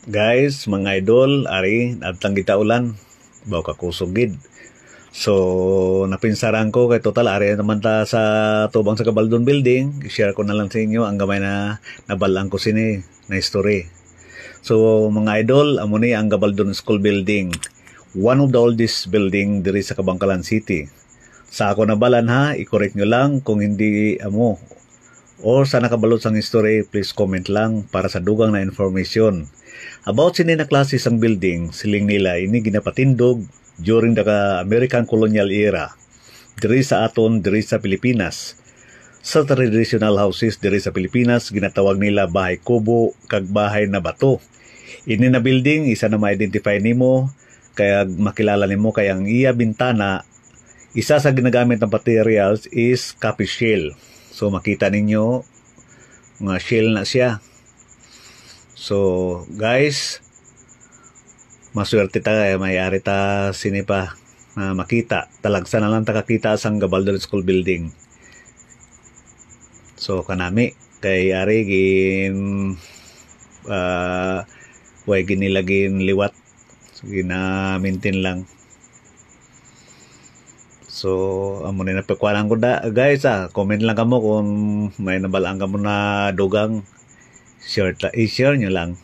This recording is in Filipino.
Guys, mga idol, ari adtang gitaulan baw ka kusog gid. So napinsaran ko kay total ari naman ta sa tubang sa Gabaldon Building. I-share ko na lang sa inyo ang gamay na nabalaan ko sini na history. So mga idol, amo ni ang Gabaldon School Building. One of the oldest building diri sa Kabangkalan City. Sa ako nabalan ha, i-correct nyo lang kung hindi amo. Or sa nakabalot sang history, please comment lang para sa dugang na information. About sini na klase sang building, siling nila ini ginapatindog during the American colonial era. Diri sa aton, diri sa Pilipinas. Sa traditional houses diri sa Pilipinas, ginatawag nila bahay kubo kag bahay na bato. Ini na building, isa na ma-identify nimo, kaya makilala nimo kay ang iya bintana, isa sa ginagamit ng materials is copy shell. So makita ninyo nga shell na siya. So guys, maswerte ta kaya mayari ta sinipa na makita. Talagsa na lang ta kakita sang Gabaldon School Building. So kanami kay ari gin way ginilagin liwat. So, gina-maintain lang. So, amo na napakwalan ko da, guys comment lang kamo kung may nabalaan kamo na dugang, i-share nyo lang.